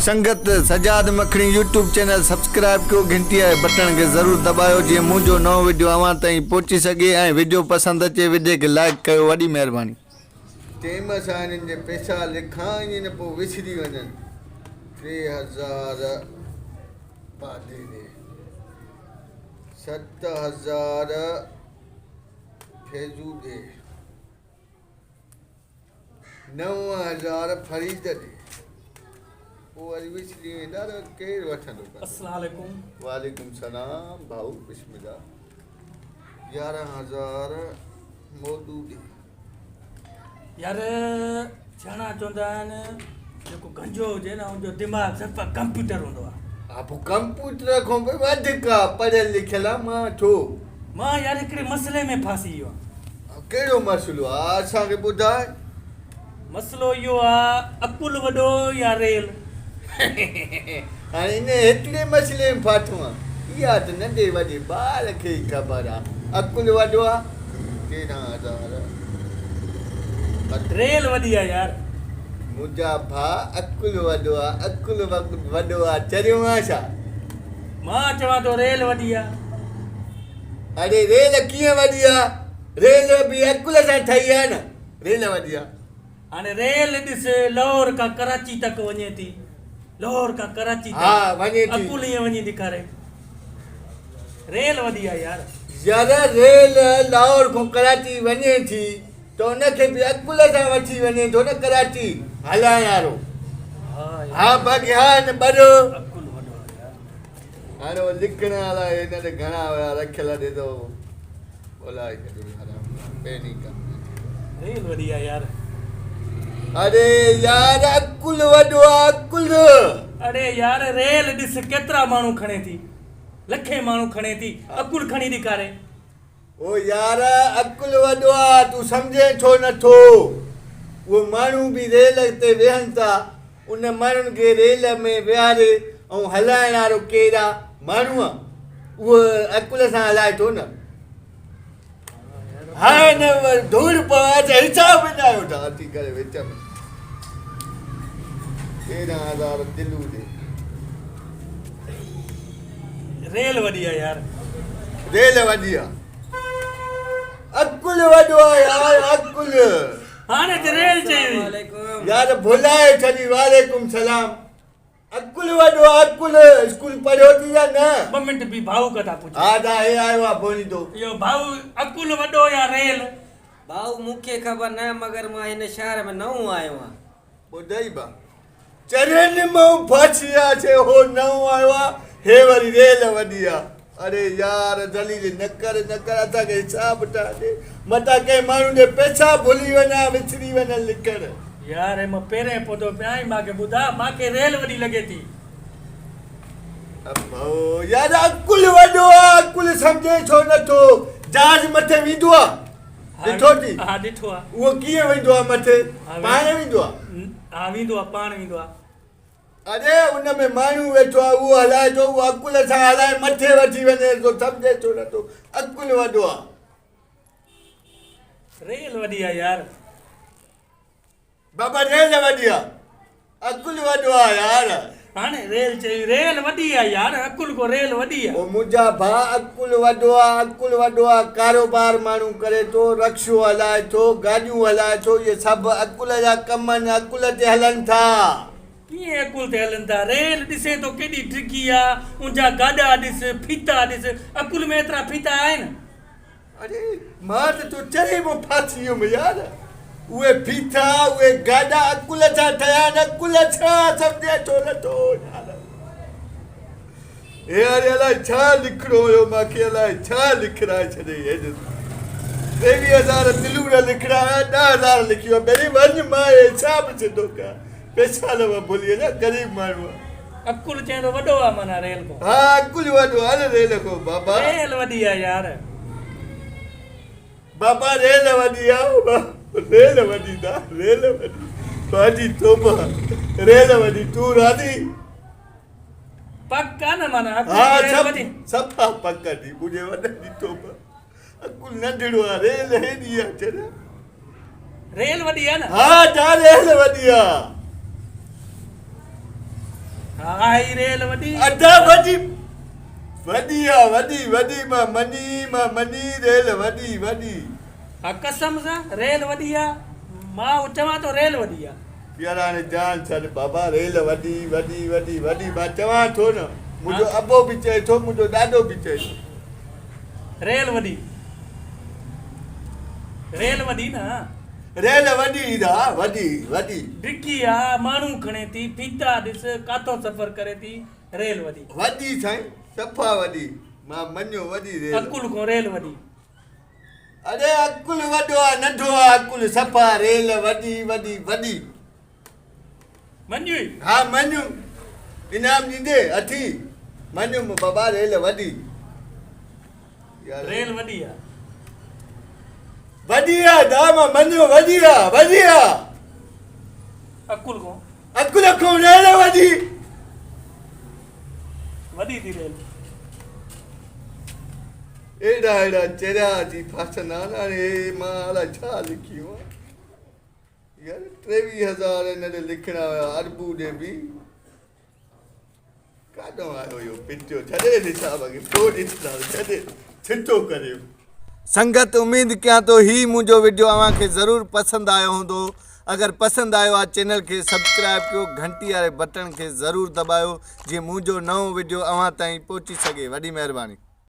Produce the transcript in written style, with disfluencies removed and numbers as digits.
संगत सजाद मखणी YouTube channel subscribe कयो घंटी आहे बटन के जरूर दबायो जीअं मुंहिंजो नओं वीडियो अवां ताईं पहुची सघे ऐं वीडियो पसंद अचे वीडियो खे लाइक कयो वॾी महिरबानी। टेम सां हिननि जे पैसा लिखां ईअं न पोइ विसरी वञनि। 3000 पादे ॾे 7000 फैजू ॾे 9000 फरीद ॾे वालेकुम सलाम भाऊ बिस्मिल्लाह 11000 मोदू ॾे यार छाणा चवंदा आहिनि जेको गंजो हुजे न उनजो दिमाग़ सिर्फ़ु कंप्यूटर हूंदो आहे। हा पोइ कंप्यूटर खां बि वधीक पढ़ियल लिखियल आहे मां यार हिकिड़े मसइले में फासी वियो आहे। कहिड़ो मसइलो आहे असांखे ॿुधाए। मसइलो इहो आहे अकुल वॾो या रेल। हाणे इन हिकिड़े मसइले में फाथो आहे इहा त नंढे वॾे ॿार खे ई ख़बर आहे। अकुल वॾो आहे 13000 रेल वॾी आहे यार। मुंहिंजा भाउ अकुल वॾो आहे अकुल वॾो आहे चरियो आहे छा। मां चवां थो रेल वॾी आहे। अरे रेल कीअं वॾी आहे रेल बि अकुल सां ठही आहे न रेल वॾी आहे। हाणे रेल ॾिस लाहौर खां कराची तक वञे थी लाहौर खां कराची हा वञे थी अकुल ईअं वञी ॾेखारे रेल वॾी आहे यार। यार रेल लाहौर खां कराची वञे थी त उनखे बि अकुल सां वठी वञे थो न कराची हलाइण वारो। हा बाक़ी हा न बड़ो अकुल वॾो आहे यार। हाणे लिखण वारा हिन ते घणा हुया रखियल ॾिठो बोलाए पहिरीं कमु रेल वॾी आहे यार। अरे यार अकुल वॾो आहे अकुल। अरे यार रेल ॾिस केतिरा माण्हू खणे थी लखे माण्हू खणे थी अकुल खणी ॾेखारे। ओ यार अकुल वॾो आहे तूं सम्झे छो नथो। उहो माण्हू बि रेल ते वेहनि था उन माण्हुनि खे रेल में विहारे ऐं हलाइण वारो केरु आहे माण्हू आहे उहो अकुल सां हलाए थो न। हाणे न धूड़ पवे हिसाब विञायो था अची करे विच में 13000 दिलू ॾे रेल वॾी आहे यार। रेल वॾी आहे अकुल वॾो आहे यार अकुल। हाणे त रेल चई यार भुलाए छॾी वालेकुम सलाम। अकुल वॾो आहे अकुल स्कूल पढ़ियो थी या न। 2 मिंट बि भाऊ कथा पुछ। हा दा हे आयो आहे बोली तो इहो भाऊ अकुल वॾो या रेल। भाऊ मूंखे ख़बर न मगर मां हिन शहर में नओं आयो आहियां। ॿुधाई बा चरनि मां फासिया छे हो नओं आयो आहे हे वरी रेल वॾी आहे। अरे यार दलील न कर असांखे हिसाब था ॾे मता कंहिं माण्हू जे पैसा भुली वञा विसरी वञा लिखण। यार मां पहिरें पौधो पिया मूंखे ॿुधा मूंखे रेल वॾी लॻे थी। अबो यार अकुल वॾो आहे अकुल सम्झे छो नथो। जहाज मथे वेंदो आहे ॾिठो थी। हा ॾिठो आहे। उहो कीअं वेंदो आहे मथे पाण वेंदो आहे। हा वेंदो आहे पाण वेंदो आहे। अरे उन में माण्हू वेठो आहे उहो हलाए थो उहो अकुल सां हलाए मथे वठी वञे थो सम्झे छो नथो। अकुल वॾो आहे रेल वॾी आहे यार। बाबा रेल वॾी आहे अकुल वॾो आहे यार। हाणे रेल चई रेल वॾी आहे यार अकुल को रेल वॾी आहे। ओ मुंहिंजा भाउ अकुल वॾो आहे अकुल वॾो आहे कारोबार माण्हू करे थो रक्शो हलाए थो गाॾियूं हलाए थो इहे सभु अकुल जा कम आहिनि अकुल ते हलनि था। कीअं अकुल ते हलनि था रेल ॾिसे थो केॾी डिघी आहे उनजा गाॾा ॾिस फीता ॾिस अकुल में एतिरा फीता आहिनि। अरे मां त तो चरे में फासी वियुमि यार। उहे फीता उहे गाॾा अकुल सां ठहिया आहिनि अकुल छा सम्झे छो नथो यार। हे अरे अलाए छा लिखिणो हुयो मूंखे अलाए छा लिखराए छॾे 23,000 दिलू न लिखराया 10,000 लिखी वियो पहिरीं वञ मां हिसाब सिधो कयां पैसा न भुली वञा गरीब माण्हू आहे। अकुल चए थो वॾो आहे माना रेल को। हा अकुल वॾो आहे रेल को बाबा रेल वॾी आहे यार। बाबा रेल वॾी आहे रेल वॾी था रेल वॾी बाजी तोबा रेल वॾी तूं राधी पक्का न माना हा सफ़ा पक थी मुंहिंजे वॾनि जी तोबा अकुल नंढड़ो आहे रेल हेॾी आहे चर रेल वॾी आहे न। हा जा रेल वॾी आहे हा आहे रेल वॾी अदा वॾी वॾी आहे वॾी वॾी मां मनी रेल वॾी वॾी हा कसम सां रेल वॾी आहे मां चवां थो रेल वॾी आहे यार हाणे जान छॾ बाबा रेल वॾी वॾी वॾी वॾी मां चवां थो न मुंहिंजो अबो बि चए थो मुंहिंजो ॾाॾो बि चए थो रेल वॾी रेल वॾी न रेल वॾी दा वॾी वॾी डिकी आहे माण्हू खणे थी फीता ॾिस काथो सफ़र करे थी रेल वॾी वॾी साईं सफ़ा वॾी मां मञियो वॾी रेल अकुल खां रेल वॾी अरे अकुल वॾो आहे नंढो आहे अकुल सफ़ा रेल वॾी वॾी वॾी मंजू हा मञू इनाम ॾींदे अथी मञू बाबा रेल वॾी यार रेल वॾी आहे वॾी आहे दा मां मञियो वॾी आहे अकुल खां अकुल खां रेल वॾी वॾी थी रेल एॾा चरिया जी फासना हाणे मां अलाए छा लिखियो आहे यार 23,000 हिन ते लिखणा हुया अरबू ॾे बि काॾो आयो इहो पिटियो छॾे हिसाब खे पोइ ॾिसंदा छॾे छिटो करे संगत उम्मीद कयां थो ही मुंहिंजो वीडियो अव्हांखे ज़रूरु पसंदि आयो हूंदो अगरि पसंदि आयो आहे चैनल खे सब्सक्राइब कयो घंटी वारे बटन खे ज़रूरु दॿायो जीअं मुंहिंजो नओं वीडियो अव्हां ताईं पहुची सघे वॾी महिरबानी